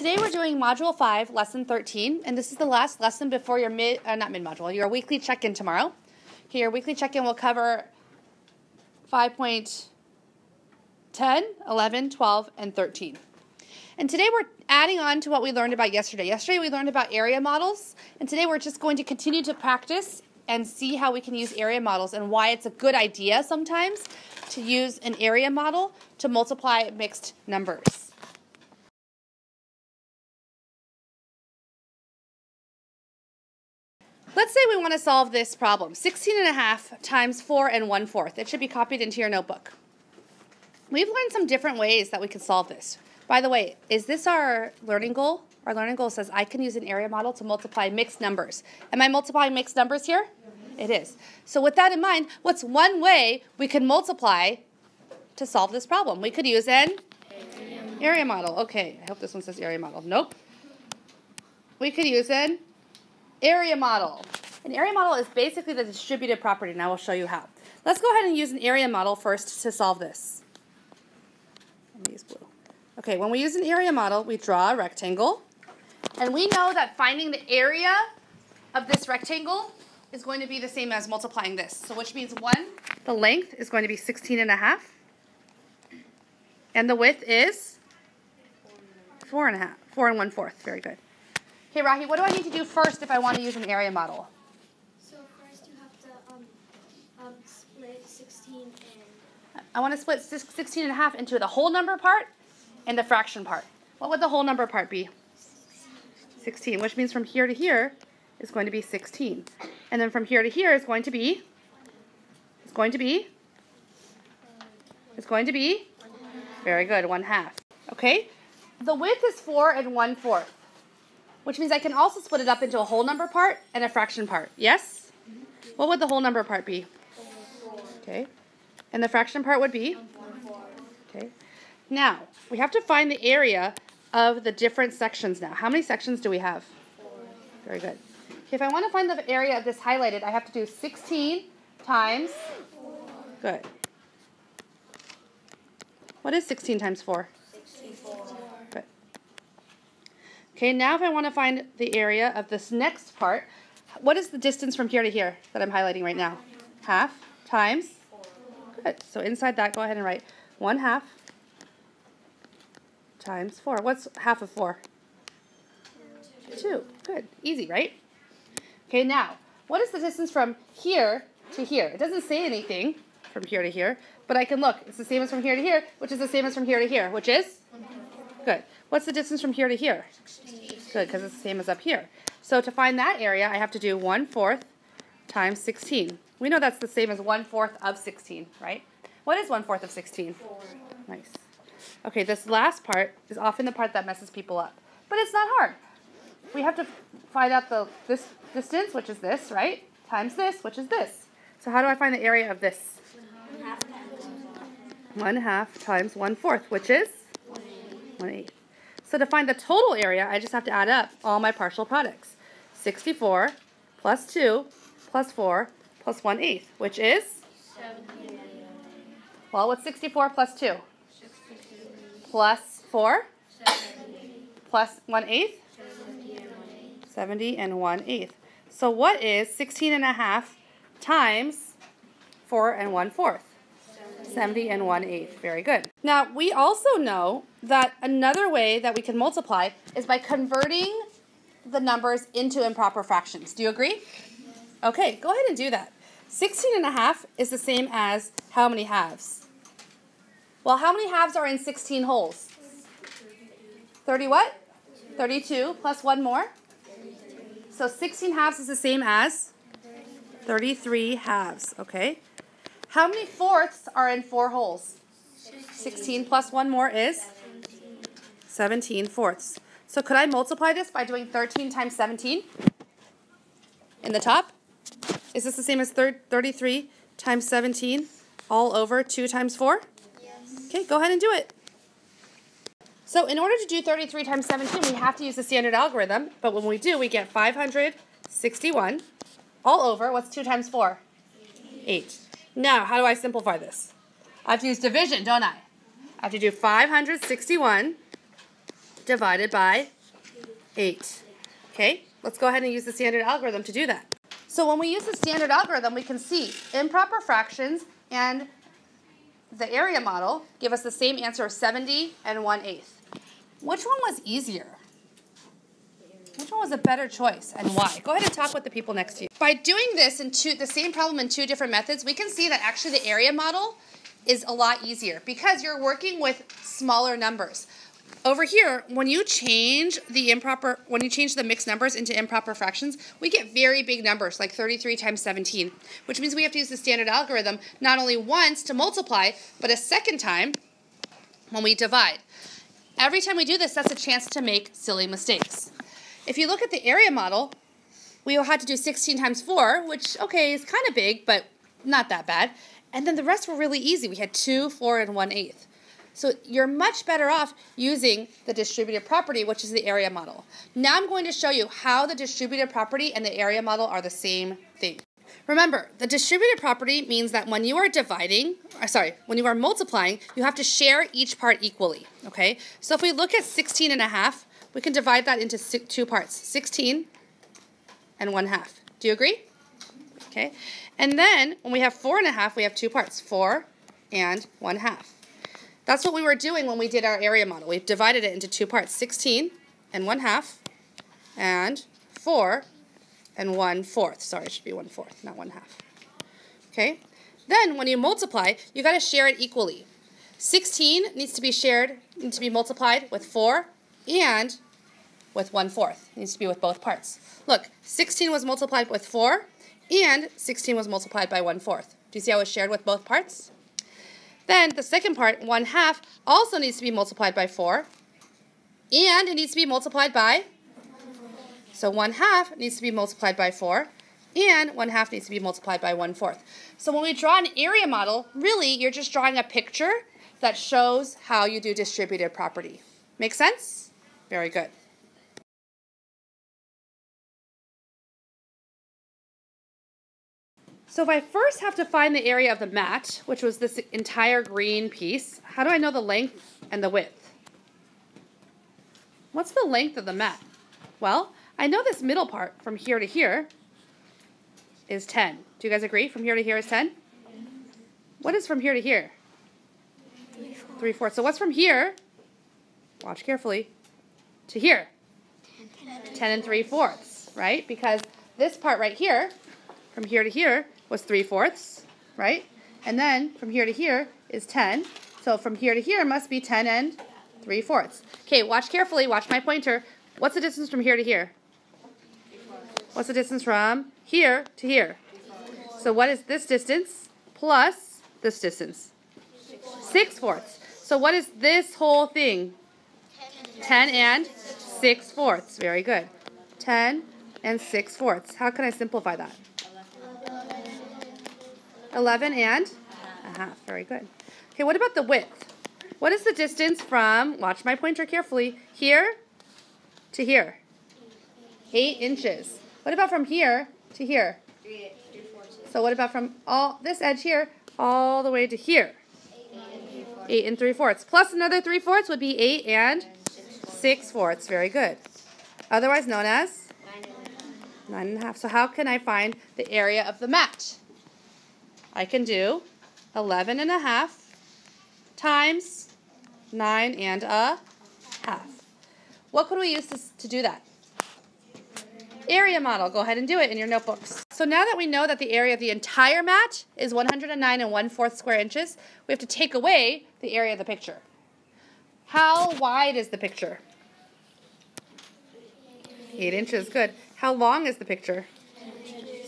Today we're doing Module 5, Lesson 13, and this is the last lesson before your your weekly check-in tomorrow. Okay, your weekly check-in will cover 5.10, 11, 12, and 13. And today we're adding on to what we learned about yesterday. Yesterday we learned about area models, and today we're just going to continue to practice and see how we can use area models and why it's a good idea sometimes to use an area model to multiply mixed numbers. Let's say we want to solve this problem, 16.5 times 4 and 1/4. It should be copied into your notebook. We've learned some different ways that we could solve this. By the way, is this our learning goal? Our learning goal says I can use an area model to multiply mixed numbers. Am I multiplying mixed numbers here? It is. So with that in mind, what's one way we can multiply to solve this problem? We could use an area model. Okay, I hope this one says area model. Nope. We could use an area model. An area model is basically the distributive property, and I will show you how. Let's go ahead and use an area model first to solve this. Let me use blue. Okay, when we use an area model, we draw a rectangle, and we know that finding the area of this rectangle is going to be the same as multiplying this. So which means the length is going to be 16.5, and the width is 4.5, 4 and 1/4. Very good. Okay, Rahi, what do I need to do first if I want to use an area model? So first you have to split 16 and... I want to split 16.5 into the whole number part and the fraction part. What would the whole number part be? 16, which means from here to here is going to be 16. And then from here to here is going to be, very good, 1/2. Okay, the width is 4 and 1/4. Which means I can also split it up into a whole number part and a fraction part. Yes? What would the whole number part be? 4. Okay. And the fraction part would be? 1/4. Okay. Now, we have to find the area of the different sections now. How many sections do we have? 4. Very good. Okay, if I want to find the area of this highlighted, I have to do 16 times 4. Good. What is 16 times 4? 64. Good. Okay, now if I want to find the area of this next part, what is the distance from here to here that I'm highlighting right now? 1/2 times? 4. Good. So inside that, go ahead and write 1/2 times 4. What's 1/2 of 4? 2. Good. Easy, right? Okay, now, what is the distance from here to here? It doesn't say anything from here to here, but I can look. It's the same as from here to here, which is the same as from here to here, which is? Good. What's the distance from here to here? 16. Good, because it's the same as up here. So to find that area, I have to do 1/4 times 16. We know that's the same as 1/4 of 16, right? What is 1/4 of 16? 4. Nice. Okay, this last part is often the part that messes people up. But it's not hard. We have to find out this distance, which is this, right? Times this, which is this. So how do I find the area of this? 1/2 times 1/4, which is? 1/8. So to find the total area, I just have to add up all my partial products. 64 plus 2 plus 4 plus 1/8, which is? 70. Well, what's 64 plus 2? 62. Plus 4? 70. Plus 1/8? 70 and 1/8. So what is 16.5 times 4 and 1/4? 70 and 1/8. Very good. Now, we also know that another way that we can multiply is by converting the numbers into improper fractions. Do you agree? Okay, go ahead and do that. 16.5 is the same as how many halves? Well, how many halves are in 16 wholes? 30 what? 32 plus one more? 33. So 16 halves is the same as 33 halves, okay? How many fourths are in 4 holes? 16 plus one more is? 17 fourths. So could I multiply this by doing 13 times 17 in the top? Is this the same as 33 times 17 all over 2 times 4? Yes. Okay, go ahead and do it. So in order to do 33 times 17, we have to use the standard algorithm. But when we do, we get 561 all over, what's 2 times 4? 8. Now, how do I simplify this? I have to use division, don't I? I have to do 561 divided by 8. Okay, let's go ahead and use the standard algorithm to do that. So when we use the standard algorithm, we can see improper fractions and the area model give us the same answer of 70 and 1/8. Which one was easier? Which one was a better choice and why? Go ahead and talk with the people next to you. By doing this in the same problem in 2 different methods, we can see that actually the area model is a lot easier because you're working with smaller numbers. Over here, when you change the mixed numbers into improper fractions, we get very big numbers, like 33 times 17, which means we have to use the standard algorithm not only once to multiply, but a second time when we divide. Every time we do this, that's a chance to make silly mistakes. If you look at the area model, we had to do 16 times 4, which, okay, is kind of big, but not that bad. And then the rest were really easy. We had 2, 4, and 1/8. So you're much better off using the distributive property, which is the area model. Now I'm going to show you how the distributive property and the area model are the same thing. Remember, the distributive property means that when you are when you are multiplying, you have to share each part equally, okay? So if we look at 16.5, we can divide that into 2 parts, 16 and 1/2. Do you agree? Okay. And then when we have 4.5, we have 2 parts, 4 and 1/2. That's what we were doing when we did our area model. We divided it into 2 parts, 16 and 1/2 and 4 and 1/4. Sorry, it should be 1/4, not 1/2. Okay? Then when you multiply, you got to share it equally. 16 needs to be multiplied with 4 and with 1/4. It needs to be with both parts. Look, 16 was multiplied with 4 and 16 was multiplied by 1/4. Do you see how it's shared with both parts? Then the second part, 1/2, also needs to be multiplied by 4 and it needs to be multiplied by, so 1/2 needs to be multiplied by 4 and 1/2 needs to be multiplied by 1/4. So when we draw an area model, really you're just drawing a picture that shows how you do distributive property. Make sense? Very good. So if I first have to find the area of the mat, which was this entire green piece, how do I know the length and the width? What's the length of the mat? Well, I know this middle part from here to here is 10. Do you guys agree? From here to here is 10? What is from here to here? 3/4. So what's from here, watch carefully, to here? 10 3/4, right? Because this part right here, from here to here, was 3/4, right? And then from here to here is 10. So from here to here must be 10 3/4. Okay, watch carefully. Watch my pointer. What's the distance from here to here? What's the distance from here to here? So what is this distance plus this distance? 6/4. So what is this whole thing? 10 6/4. Very good. 10 6/4. How can I simplify that? 11 1/2. Very good. Okay, what about the width? What is the distance from, watch my pointer carefully, here to here? 8 inches. What about from here to here? 3/4. So what about from this edge here all the way to here? 8 3/4. Plus another 3/4 would be 8 6/4. Very good. Otherwise known as 9 1/2. So how can I find the area of the mat? I can do 11 1/2 times 9 1/2. What could we use to do that? Area model. Go ahead and do it in your notebooks. So now that we know that the area of the entire mat is 109 1/4 square inches, we have to take away the area of the picture. How wide is the picture? 8 inches. Good. How long is the picture?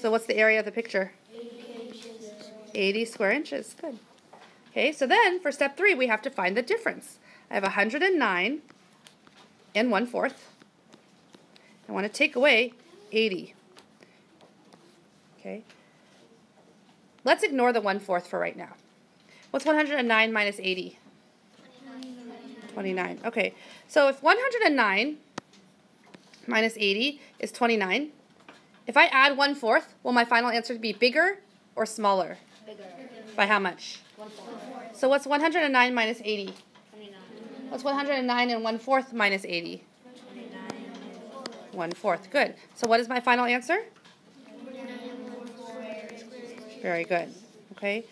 So what's the area of the picture? 80 square inches. Good. Okay, so then for step 3, we have to find the difference. I have 109 1/4. I want to take away 80. Okay. Let's ignore the 1/4 for right now. What's 109 minus 80? 29. Okay, so if 109 minus 80 is 29, if I add 1/4, will my final answer be bigger or smaller? Bigger. By how much? 1/4. So what's 109 minus 80? 29. What's 109 and 1/4 minus 80? 1/4. Good. So what is my final answer? Very good. Okay.